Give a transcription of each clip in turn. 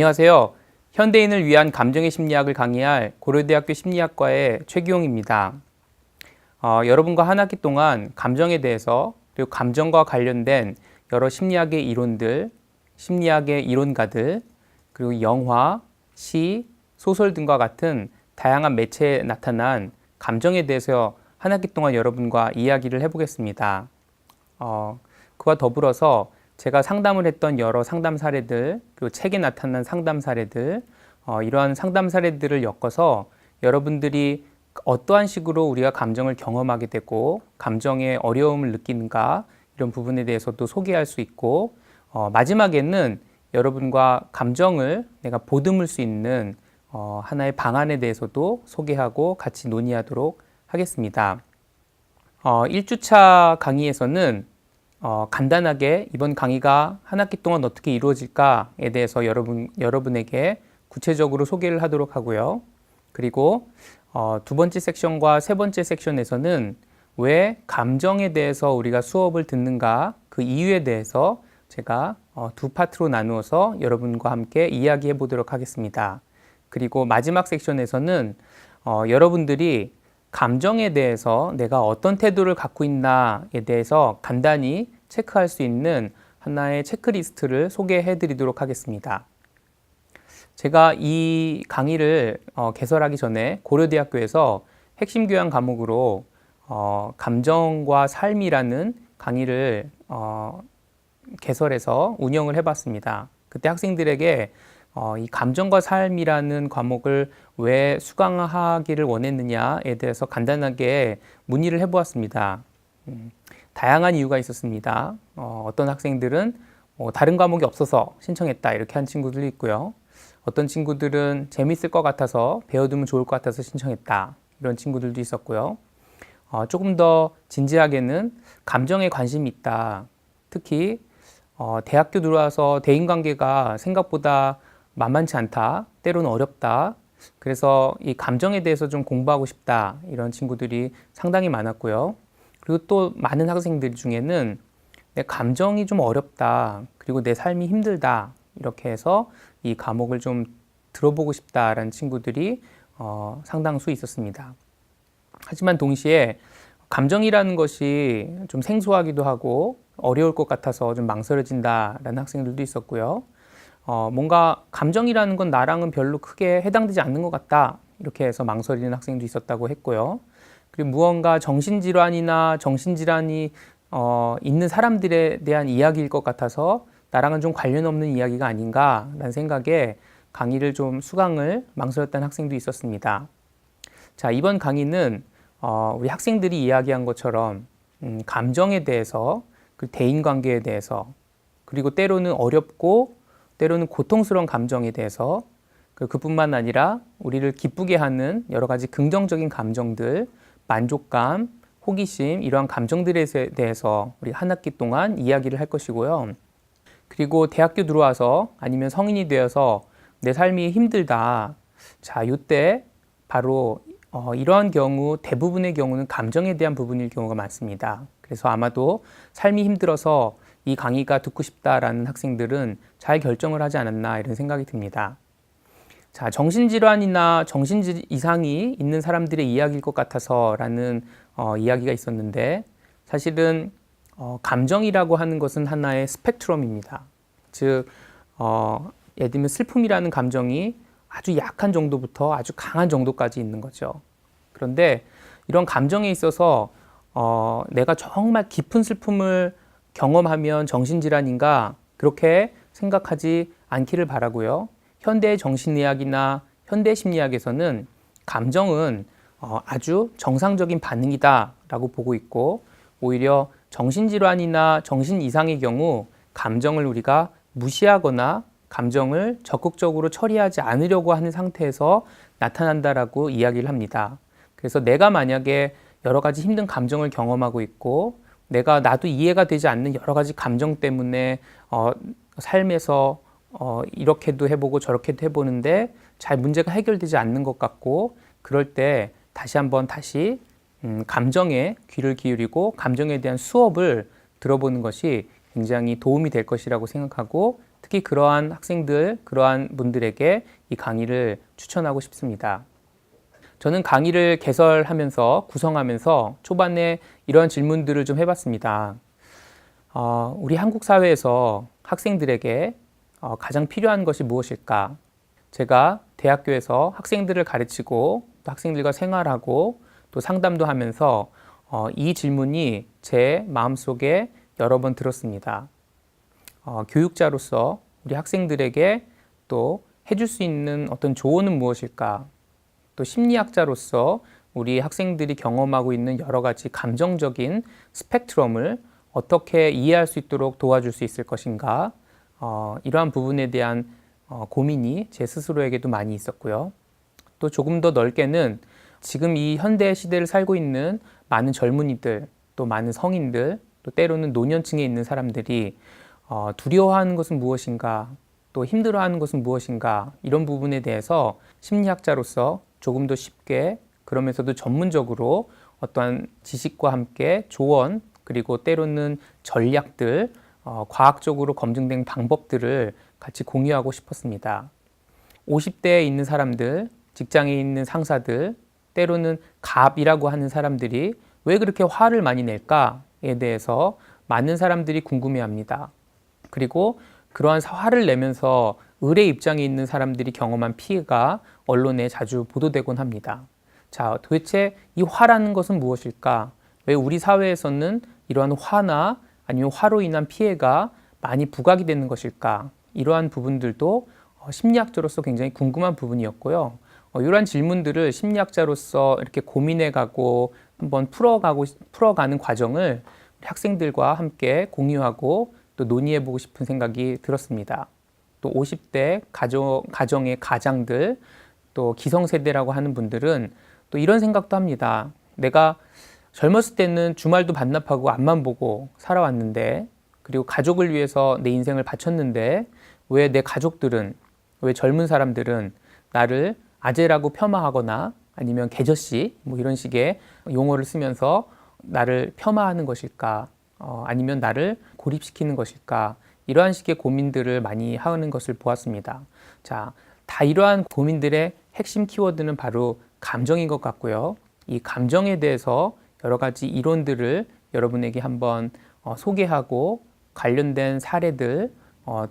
안녕하세요. 현대인을 위한 감정의 심리학을 강의할 고려대학교 심리학과의 최기용입니다. 여러분과 한 학기 동안 감정에 대해서 그리고 감정과 관련된 여러 심리학의 이론들, 심리학의 이론가들, 그리고 영화, 시, 소설 등과 같은 다양한 매체에 나타난 감정에 대해서 한 학기 동안 여러분과 이야기를 해보겠습니다. 그와 더불어서 제가 상담을 했던 여러 상담 사례들, 그리고 책에 나타난 상담 사례들, 이러한 상담 사례들을 엮어서 여러분들이 어떠한 식으로 우리가 감정을 경험하게 되고 감정의 어려움을 느끼는가 이런 부분에 대해서도 소개할 수 있고 마지막에는 여러분과 감정을 내가 보듬을 수 있는 하나의 방안에 대해서도 소개하고 같이 논의하도록 하겠습니다. 1주차 강의에서는 간단하게 이번 강의가 한 학기 동안 어떻게 이루어질까에 대해서 여러분에게 구체적으로 소개를 하도록 하고요. 그리고 두 번째 섹션과 세 번째 섹션에서는 왜 감정에 대해서 우리가 수업을 듣는가 그 이유에 대해서 제가 두 파트로 나누어서 여러분과 함께 이야기해 보도록 하겠습니다. 그리고 마지막 섹션에서는 여러분들이 감정에 대해서 내가 어떤 태도를 갖고 있나에 대해서 간단히 체크할 수 있는 하나의 체크리스트를 소개해 드리도록 하겠습니다. 제가 이 강의를 개설하기 전에 고려대학교에서 핵심 교양 과목으로 감정과 삶이라는 강의를 개설해서 운영을 해봤습니다. 그때 학생들에게 이 감정과 삶이라는 과목을 왜 수강하기를 원했느냐에 대해서 간단하게 문의를 해보았습니다. 다양한 이유가 있었습니다. 어떤 학생들은 다른 과목이 없어서 신청했다 이렇게 한 친구들도 있고요. 어떤 친구들은 재밌을 것 같아서 배워두면 좋을 것 같아서 신청했다 이런 친구들도 있었고요. 조금 더 진지하게는 감정에 관심이 있다. 특히 대학교 들어와서 대인관계가 생각보다 만만치 않다, 때로는 어렵다. 그래서 이 감정에 대해서 좀 공부하고 싶다 이런 친구들이 상당히 많았고요. 그리고 또 많은 학생들 중에는 내 감정이 좀 어렵다, 그리고 내 삶이 힘들다 이렇게 해서 이 과목을 좀 들어보고 싶다라는 친구들이 상당수 있었습니다. 하지만 동시에 감정이라는 것이 좀 생소하기도 하고 어려울 것 같아서 좀 망설여진다라는 학생들도 있었고요. 뭔가 감정이라는 건 나랑은 별로 크게 해당되지 않는 것 같다 이렇게 해서 망설이는 학생도 있었다고 했고요. 그리고 무언가 정신질환이나 정신질환이 있는 사람들에 대한 이야기일 것 같아서 나랑은 좀 관련 없는 이야기가 아닌가라는 생각에 강의를 좀 수강을 망설였던 학생도 있었습니다. 자, 이번 강의는 우리 학생들이 이야기한 것처럼 감정에 대해서, 그 대인관계에 대해서, 그리고 때로는 어렵고 때로는 고통스러운 감정에 대해서 그뿐만 아니라 우리를 기쁘게 하는 여러 가지 긍정적인 감정들, 만족감, 호기심 이러한 감정들에 대해서 우리 한 학기 동안 이야기를 할 것이고요. 그리고 대학교 들어와서 아니면 성인이 되어서 내 삶이 힘들다. 자, 이때 바로 이러한 경우 대부분의 경우는 감정에 대한 부분일 경우가 많습니다. 그래서 아마도 삶이 힘들어서 이 강의가 듣고 싶다라는 학생들은 잘 결정을 하지 않았나 이런 생각이 듭니다. 자, 정신질환이나 정신 이상이 있는 사람들의 이야기일 것 같아서라는 이야기가 있었는데 사실은 감정이라고 하는 것은 하나의 스펙트럼입니다. 즉, 예를 들면 슬픔이라는 감정이 아주 약한 정도부터 아주 강한 정도까지 있는 거죠. 그런데 이런 감정에 있어서 내가 정말 깊은 슬픔을 경험하면 정신질환인가 그렇게 생각하지 않기를 바라고요. 현대 정신의학이나 현대 심리학에서는 감정은 아주 정상적인 반응이다라고 보고 있고 오히려 정신질환이나 정신 이상의 경우 감정을 우리가 무시하거나 감정을 적극적으로 처리하지 않으려고 하는 상태에서 나타난다라고 이야기를 합니다. 그래서 내가 만약에 여러 가지 힘든 감정을 경험하고 있고 나도 이해가 되지 않는 여러 가지 감정 때문에 삶에서 이렇게도 해보고 저렇게도 해보는데 잘 문제가 해결되지 않는 것 같고 그럴 때 다시 한번 감정에 귀를 기울이고 감정에 대한 수업을 들어보는 것이 굉장히 도움이 될 것이라고 생각하고 특히 그러한 학생들, 그러한 분들에게 이 강의를 추천하고 싶습니다. 저는 강의를 개설하면서 구성하면서 초반에 이런 질문들을 좀 해봤습니다. 우리 한국 사회에서 학생들에게 가장 필요한 것이 무엇일까? 제가 대학교에서 학생들을 가르치고 또 학생들과 생활하고 또 상담도 하면서 이 질문이 제 마음속에 여러 번 들었습니다. 교육자로서 우리 학생들에게 또 해줄 수 있는 어떤 조언은 무엇일까? 또 심리학자로서 우리 학생들이 경험하고 있는 여러 가지 감정적인 스펙트럼을 어떻게 이해할 수 있도록 도와줄 수 있을 것인가? 이러한 부분에 대한 고민이 제 스스로에게도 많이 있었고요. 또 조금 더 넓게는 지금 이 현대 시대를 살고 있는 많은 젊은이들, 또 많은 성인들, 또 때로는 노년층에 있는 사람들이 두려워하는 것은 무엇인가, 또 힘들어하는 것은 무엇인가, 이런 부분에 대해서 심리학자로서 조금 더 쉽게 그러면서도 전문적으로 어떠한 지식과 함께 조언, 그리고 때로는 전략들, 과학적으로 검증된 방법들을 같이 공유하고 싶었습니다. 50대에 있는 사람들, 직장에 있는 상사들, 때로는 갑이라고 하는 사람들이 왜 그렇게 화를 많이 낼까에 대해서 많은 사람들이 궁금해합니다. 그리고 그러한 화를 내면서 을의 입장에 있는 사람들이 경험한 피해가 언론에 자주 보도되곤 합니다. 자, 도대체 이 화라는 것은 무엇일까? 왜 우리 사회에서는 이러한 화나 아니면 화로 인한 피해가 많이 부각이 되는 것일까? 이러한 부분들도 심리학자로서 굉장히 궁금한 부분이었고요. 이러한 질문들을 심리학자로서 이렇게 고민해가고 한번 풀어가는 과정을 학생들과 함께 공유하고 또 논의해보고 싶은 생각이 들었습니다. 또 50대 가정의 가장들, 또 기성세대라고 하는 분들은 또 이런 생각도 합니다. 내가 젊었을 때는 주말도 반납하고 앞만 보고 살아왔는데, 그리고 가족을 위해서 내 인생을 바쳤는데 왜 내 가족들은, 왜 젊은 사람들은 나를 아재라고 폄하하거나 아니면 개저씨 뭐 이런 식의 용어를 쓰면서 나를 폄하하는 것일까? 아니면 나를 고립시키는 것일까? 이러한 식의 고민들을 많이 하는 것을 보았습니다. 자, 다 이러한 고민들의 핵심 키워드는 바로 감정인 것 같고요. 이 감정에 대해서 여러 가지 이론들을 여러분에게 한번 소개하고 관련된 사례들,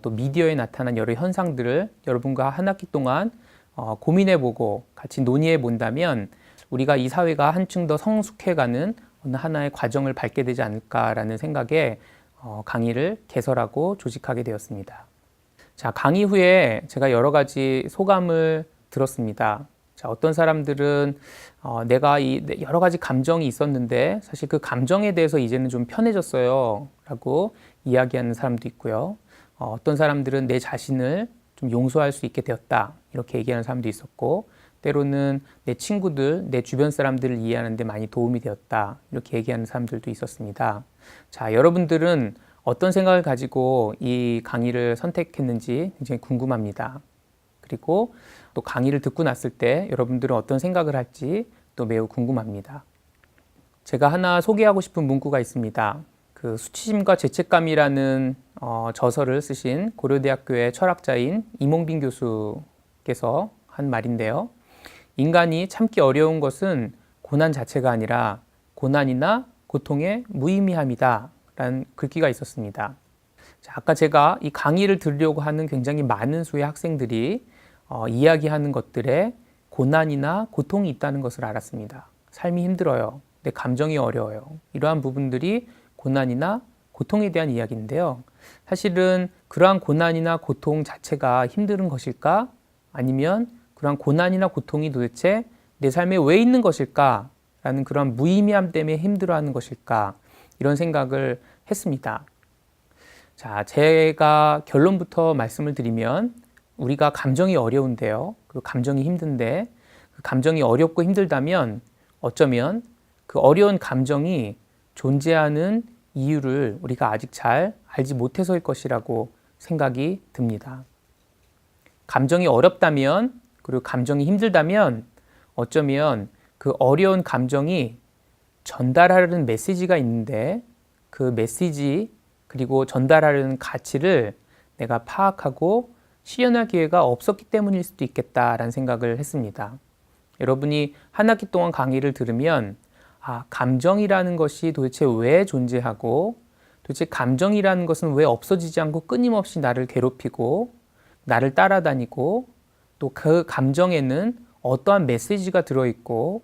또 미디어에 나타난 여러 현상들을 여러분과 한 학기 동안 고민해보고 같이 논의해본다면 우리가 이 사회가 한층 더 성숙해가는 어느 하나의 과정을 밟게 되지 않을까라는 생각에 강의를 개설하고 조직하게 되었습니다. 자, 강의 후에 제가 여러 가지 소감을 들었습니다. 자, 어떤 사람들은 내가 여러 가지 감정이 있었는데 사실 그 감정에 대해서 이제는 좀 편해졌어요 라고 이야기하는 사람도 있고요. 어떤 사람들은 내 자신을 좀 용서할 수 있게 되었다 이렇게 얘기하는 사람도 있었고, 때로는 내 친구들, 내 주변 사람들을 이해하는 데 많이 도움이 되었다 이렇게 얘기하는 사람들도 있었습니다. 자, 여러분들은 어떤 생각을 가지고 이 강의를 선택했는지 굉장히 궁금합니다. 그리고 또 강의를 듣고 났을 때 여러분들은 어떤 생각을 할지 또 매우 궁금합니다. 제가 하나 소개하고 싶은 문구가 있습니다. 그 수치심과 죄책감이라는 저서를 쓰신 고려대학교의 철학자인 이몽빈 교수께서 한 말인데요. 인간이 참기 어려운 것은 고난 자체가 아니라 고난이나 고통의 무의미함이다 라는 글귀가 있었습니다. 자, 아까 제가 이 강의를 들으려고 하는 굉장히 많은 수의 학생들이 이야기하는 것들에 고난이나 고통이 있다는 것을 알았습니다. 삶이 힘들어요. 내 감정이 어려워요. 이러한 부분들이 고난이나 고통에 대한 이야기인데요. 사실은 그러한 고난이나 고통 자체가 힘든 것일까? 아니면 그러한 고난이나 고통이 도대체 내 삶에 왜 있는 것일까? 라는 그런 무의미함 때문에 힘들어하는 것일까? 이런 생각을 했습니다. 자, 제가 결론부터 말씀을 드리면 우리가 감정이 어려운데요. 그 감정이 힘든데 그 감정이 어렵고 힘들다면 어쩌면 그 어려운 감정이 존재하는 이유를 우리가 아직 잘 알지 못해서일 것이라고 생각이 듭니다. 감정이 어렵다면, 그리고 감정이 힘들다면 어쩌면 그 어려운 감정이 전달하려는 메시지가 있는데 그 메시지 그리고 전달하려는 가치를 내가 파악하고 실현할 기회가 없었기 때문일 수도 있겠다라는 생각을 했습니다. 여러분이 한 학기 동안 강의를 들으면 감정이라는 것이 도대체 왜 존재하고 도대체 감정이라는 것은 왜 없어지지 않고 끊임없이 나를 괴롭히고 나를 따라다니고 또 그 감정에는 어떠한 메시지가 들어있고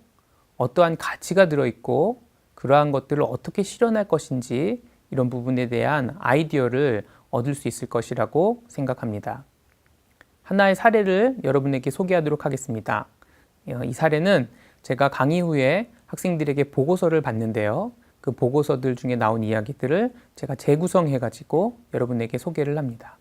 어떠한 가치가 들어있고 그러한 것들을 어떻게 실현할 것인지 이런 부분에 대한 아이디어를 얻을 수 있을 것이라고 생각합니다. 하나의 사례를 여러분에게 소개하도록 하겠습니다. 이 사례는 제가 강의 후에 학생들에게 보고서를 받는데요. 그 보고서들 중에 나온 이야기들을 제가 재구성해가지고 여러분에게 소개를 합니다.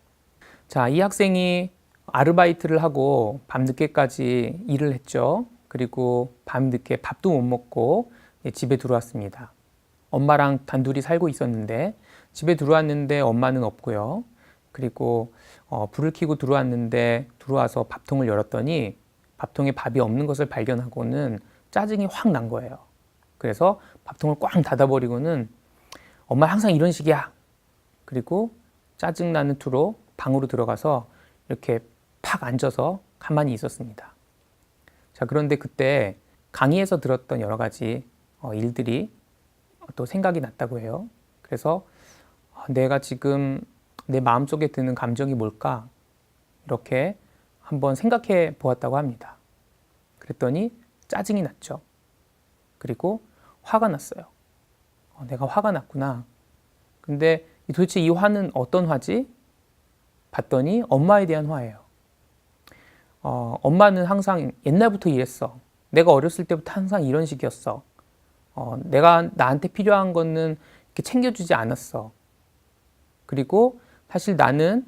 자, 이 학생이 아르바이트를 하고 밤늦게까지 일을 했죠. 그리고 밤늦게 밥도 못 먹고 집에 들어왔습니다. 엄마랑 단둘이 살고 있었는데 집에 들어왔는데 엄마는 없고요. 그리고 불을 켜고 들어와서 밥통을 열었더니 밥통에 밥이 없는 것을 발견하고는 짜증이 확 난 거예요. 그래서 밥통을 꽝 닫아버리고는 엄마 항상 이런 식이야. 그리고 짜증나는 투로 방으로 들어가서 이렇게 팍 앉아서 가만히 있었습니다. 자, 그런데 그때 강의에서 들었던 여러 가지 일들이 또 생각이 났다고 해요. 그래서 내가 지금 내 마음속에 드는 감정이 뭘까? 이렇게 한번 생각해 보았다고 합니다. 그랬더니 짜증이 났죠. 그리고 화가 났어요. 내가 화가 났구나. 근데 도대체 이 화는 어떤 화지? 봤더니 엄마에 대한 화예요. 엄마는 항상 옛날부터 이랬어. 내가 어렸을 때부터 항상 이런 식이었어. 내가 나한테 필요한 거는 이렇게 챙겨주지 않았어. 그리고 사실 나는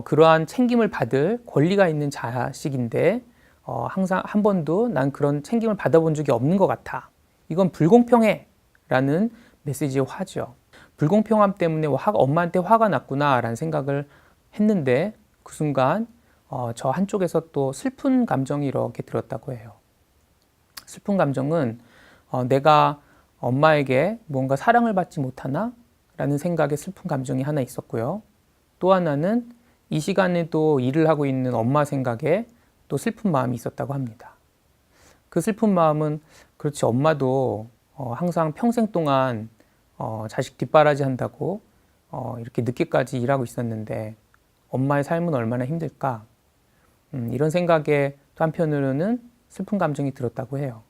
그러한 챙김을 받을 권리가 있는 자식인데 항상 한 번도 난 그런 챙김을 받아본 적이 없는 것 같아. 이건 불공평해 라는 메시지의 화죠. 불공평함 때문에 엄마한테 화가 났구나 라는 생각을 했는데 그 순간 저 한쪽에서 또 슬픈 감정이 이렇게 들었다고 해요. 슬픈 감정은 내가 엄마에게 뭔가 사랑을 받지 못하나? 라는 생각에 슬픈 감정이 하나 있었고요. 또 하나는 이 시간에도 일을 하고 있는 엄마 생각에 또 슬픈 마음이 있었다고 합니다. 그 슬픈 마음은 그렇지 엄마도 항상 평생 동안 자식 뒷바라지 한다고 이렇게 늦게까지 일하고 있었는데 엄마의 삶은 얼마나 힘들까? 이런 생각에 또 한편으로는 슬픈 감정이 들었다고 해요.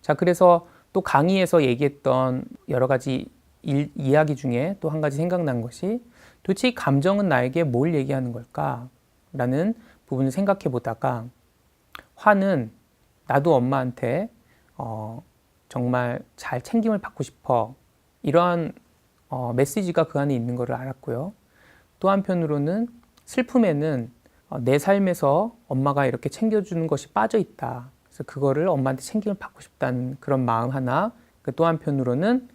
자, 그래서 또 강의에서 얘기했던 여러 가지 이야기 중에 또 한 가지 생각난 것이 도대체 이 감정은 나에게 뭘 얘기하는 걸까? 라는 부분을 생각해 보다가 화는 나도 엄마한테 정말 잘 챙김을 받고 싶어. 이러한 메시지가 그 안에 있는 것을 알았고요. 또 한편으로는 슬픔에는 내 삶에서 엄마가 이렇게 챙겨주는 것이 빠져 있다. 그래서 그거를 엄마한테 챙김을 받고 싶다는 그런 마음 하나. 또 한편으로는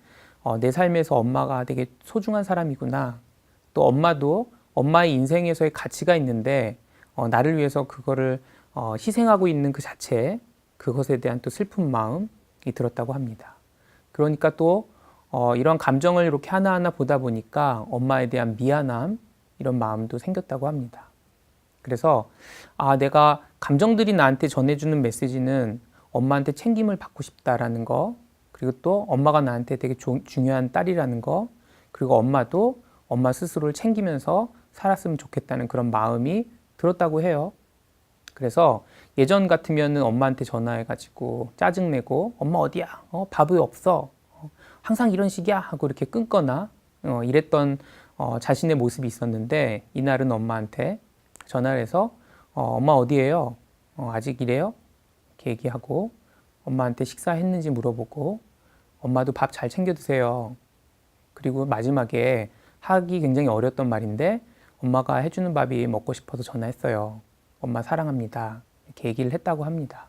내 삶에서 엄마가 되게 소중한 사람이구나. 또 엄마도 엄마의 인생에서의 가치가 있는데 나를 위해서 그거를 희생하고 있는 그 자체, 그것에 대한 또 슬픈 마음이 들었다고 합니다. 그러니까 또 이런 감정을 이렇게 하나하나 보다 보니까 엄마에 대한 미안함, 이런 마음도 생겼다고 합니다. 그래서 내가 감정들이 나한테 전해주는 메시지는 엄마한테 챙김을 받고 싶다라는 거, 그리고 또 엄마가 나한테 되게 중요한 딸이라는 거, 그리고 엄마도 엄마 스스로를 챙기면서 살았으면 좋겠다는 그런 마음이 들었다고 해요. 그래서 예전 같으면은 엄마한테 전화해가지고 짜증내고 엄마 어디야? 밥이 없어. 항상 이런 식이야? 하고 이렇게 끊거나 이랬던 자신의 모습이 있었는데 이날은 엄마한테 전화를 해서 엄마 어디에요? 아직 이래요? 이렇게 얘기하고 엄마한테 식사했는지 물어보고 엄마도 밥 잘 챙겨 드세요. 그리고 마지막에 하기 굉장히 어려웠던 말인데 엄마가 해주는 밥이 먹고 싶어서 전화했어요. 엄마 사랑합니다. 이렇게 얘기를 했다고 합니다.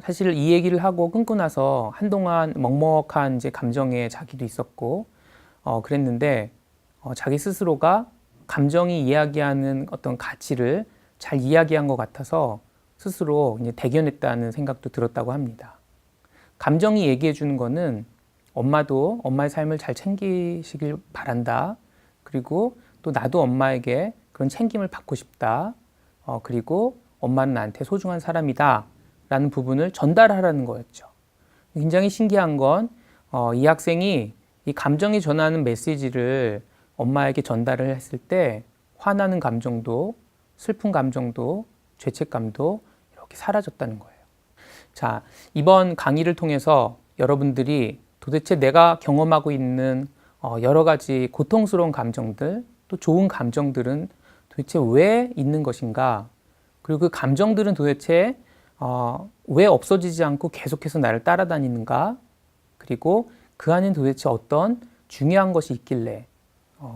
사실 이 얘기를 하고 끊고 나서 한동안 먹먹한 이제 감정에 자기도 있었고 그랬는데 자기 스스로가 감정이 이야기하는 어떤 가치를 잘 이야기한 것 같아서 스스로 이제 대견했다는 생각도 들었다고 합니다. 감정이 얘기해 주는 거는 엄마도 엄마의 삶을 잘 챙기시길 바란다. 그리고 또 나도 엄마에게 그런 챙김을 받고 싶다. 그리고 엄마는 나한테 소중한 사람이다. 라는 부분을 전달하라는 거였죠. 굉장히 신기한 건 이 학생이 이 감정이 전하는 메시지를 엄마에게 전달을 했을 때 화나는 감정도 슬픈 감정도 죄책감도 이렇게 사라졌다는 거예요. 자, 이번 강의를 통해서 여러분들이 도대체 내가 경험하고 있는 여러 가지 고통스러운 감정들, 또 좋은 감정들은 도대체 왜 있는 것인가? 그리고 그 감정들은 도대체 왜 없어지지 않고 계속해서 나를 따라다니는가? 그리고 그 안엔 도대체 어떤 중요한 것이 있길래,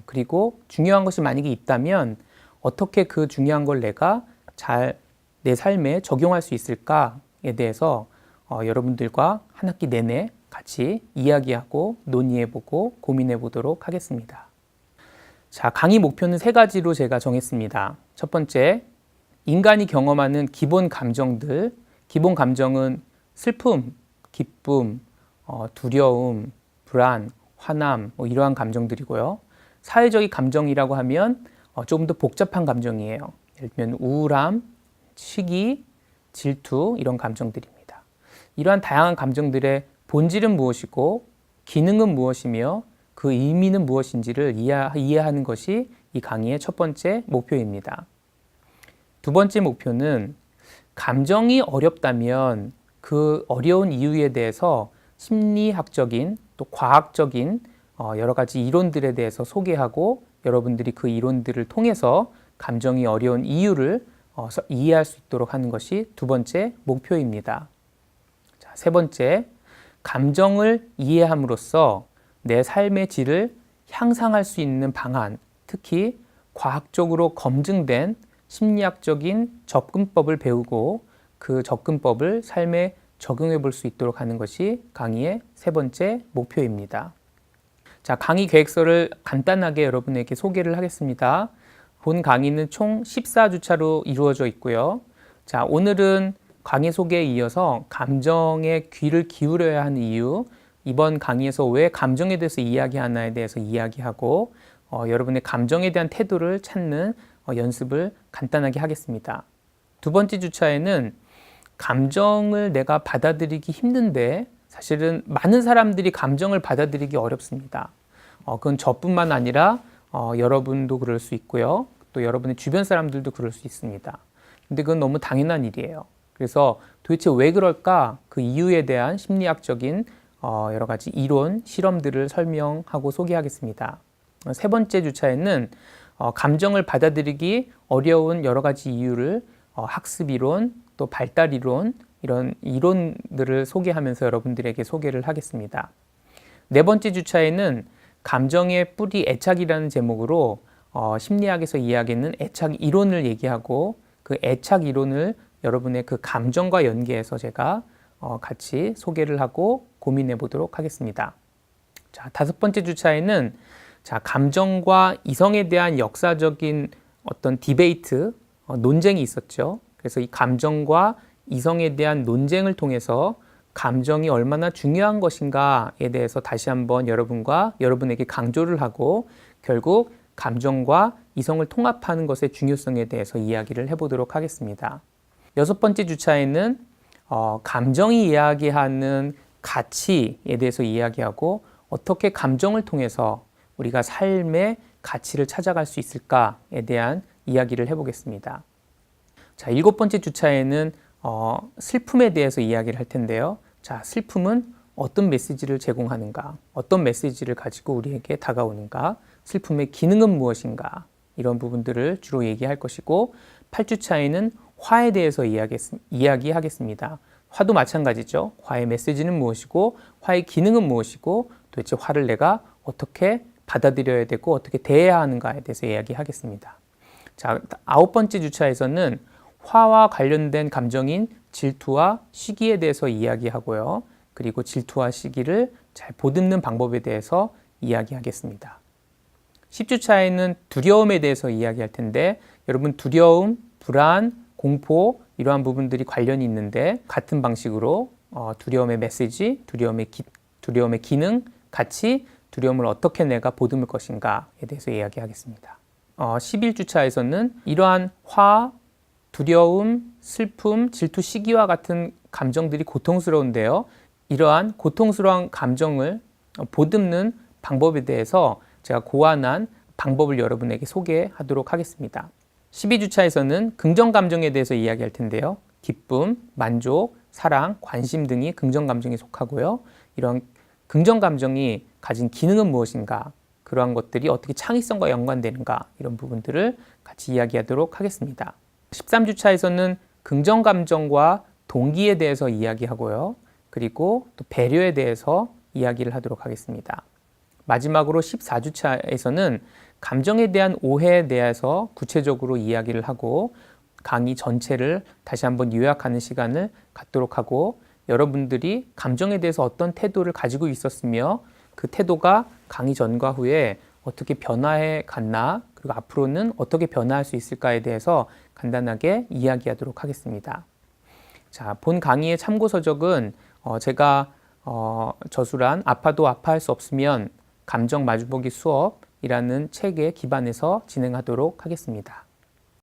그리고 중요한 것이 만약에 있다면 어떻게 그 중요한 걸 내가 잘 내 삶에 적용할 수 있을까에 대해서 여러분들과 한 학기 내내 같이 이야기하고 논의해보고 고민해보도록 하겠습니다. 자, 강의 목표는 3가지로 제가 정했습니다. 첫 번째, 인간이 경험하는 기본 감정들. 기본 감정은 슬픔, 기쁨, 두려움, 불안, 화남, 이러한 감정들이고요. 사회적인 감정이라고 하면 조금 더 복잡한 감정이에요. 예를 들면 우울함, 시기, 질투, 이런 감정들입니다. 이러한 다양한 감정들의 본질은 무엇이고 기능은 무엇이며 그 의미는 무엇인지를 이해하는 것이 이 강의의 첫 번째 목표입니다. 두 번째 목표는 감정이 어렵다면 그 어려운 이유에 대해서 심리학적인 또 과학적인 여러 가지 이론들에 대해서 소개하고 여러분들이 그 이론들을 통해서 감정이 어려운 이유를 이해할 수 있도록 하는 것이 두 번째 목표입니다. 자, 세 번째, 감정을 이해함으로써 내 삶의 질을 향상할 수 있는 방안, 특히 과학적으로 검증된 심리학적인 접근법을 배우고 그 접근법을 삶에 적용해 볼 수 있도록 하는 것이 강의의 세 번째 목표입니다. 자, 강의 계획서를 간단하게 여러분에게 소개를 하겠습니다. 본 강의는 총 14주차로 이루어져 있고요. 자, 오늘은 강의 소개에 이어서 감정에 귀를 기울여야 하는 이유, 이번 강의에서 왜 감정에 대해서 이야기하나에 대해서 이야기하고 여러분의 감정에 대한 태도를 찾는 연습을 간단하게 하겠습니다. 두 번째 주차에는 감정을 내가 받아들이기 힘든데 사실은 많은 사람들이 감정을 받아들이기 어렵습니다. 그건 저뿐만 아니라 여러분도 그럴 수 있고요. 또 여러분의 주변 사람들도 그럴 수 있습니다. 근데 그건 너무 당연한 일이에요. 그래서 도대체 왜 그럴까? 그 이유에 대한 심리학적인 여러 가지 이론, 실험들을 설명하고 소개하겠습니다. 세 번째 주차에는 감정을 받아들이기 어려운 여러 가지 이유를 학습 이론, 또 발달 이론, 이런 이론들을 소개하면서 여러분들에게 소개를 하겠습니다. 네 번째 주차에는 감정의 뿌리 애착이라는 제목으로 심리학에서 이야기하는 애착 이론을 얘기하고 그 애착 이론을 여러분의 그 감정과 연계해서 제가 같이 소개를 하고 고민해 보도록 하겠습니다. 자, 다섯 번째 주차에는 감정과 이성에 대한 역사적인 어떤 디베이트, 논쟁이 있었죠. 그래서 이 감정과 이성에 대한 논쟁을 통해서 감정이 얼마나 중요한 것인가에 대해서 다시 한번 여러분에게 강조를 하고 결국 감정과 이성을 통합하는 것의 중요성에 대해서 이야기를 해보도록 하겠습니다. 여섯 번째 주차에는 감정이 이야기하는 가치에 대해서 이야기하고 어떻게 감정을 통해서 우리가 삶의 가치를 찾아갈 수 있을까에 대한 이야기를 해보겠습니다. 자, 일곱 번째 주차에는 슬픔에 대해서 이야기를 할 텐데요. 자, 슬픔은 어떤 메시지를 제공하는가, 어떤 메시지를 가지고 우리에게 다가오는가, 슬픔의 기능은 무엇인가, 이런 부분들을 주로 얘기할 것이고 8주차에는 화에 대해서 이야기하겠습니다. 화도 마찬가지죠. 화의 메시지는 무엇이고 화의 기능은 무엇이고 도대체 화를 내가 어떻게 받아들여야 되고 어떻게 대해야 하는가에 대해서 이야기하겠습니다. 자, 아홉 번째 주차에서는 화와 관련된 감정인 질투와 시기에 대해서 이야기하고요. 그리고 질투와 시기를 잘 보듬는 방법에 대해서 이야기하겠습니다. 10주차에는 두려움에 대해서 이야기할 텐데 여러분 두려움, 불안, 공포 이러한 부분들이 관련이 있는데 같은 방식으로 두려움의 메시지, 두려움의 기능, 가치, 두려움을 어떻게 내가 보듬을 것인가에 대해서 이야기하겠습니다. 11주차에서는 이러한 화, 두려움, 슬픔, 질투, 시기와 같은 감정들이 고통스러운데요. 이러한 고통스러운 감정을 보듬는 방법에 대해서 제가 고안한 방법을 여러분에게 소개하도록 하겠습니다. 12주차에서는 긍정 감정에 대해서 이야기할 텐데요. 기쁨, 만족, 사랑, 관심 등이 긍정 감정에 속하고요. 이런 긍정 감정이 가진 기능은 무엇인가, 그러한 것들이 어떻게 창의성과 연관되는가, 이런 부분들을 같이 이야기하도록 하겠습니다. 13주차에서는 긍정 감정과 동기에 대해서 이야기하고요. 그리고 또 배려에 대해서 이야기를 하도록 하겠습니다. 마지막으로 14주차에서는 감정에 대한 오해에 대해서 구체적으로 이야기를 하고 강의 전체를 다시 한번 요약하는 시간을 갖도록 하고, 여러분들이 감정에 대해서 어떤 태도를 가지고 있었으며 그 태도가 강의 전과 후에 어떻게 변화해 갔나, 그리고 앞으로는 어떻게 변화할 수 있을까에 대해서 간단하게 이야기하도록 하겠습니다. 자, 본 강의의 참고 서적은 제가 저술한 아파도 아파할 수 없으면 감정 마주보기 수업이라는 책에 기반해서 진행하도록 하겠습니다.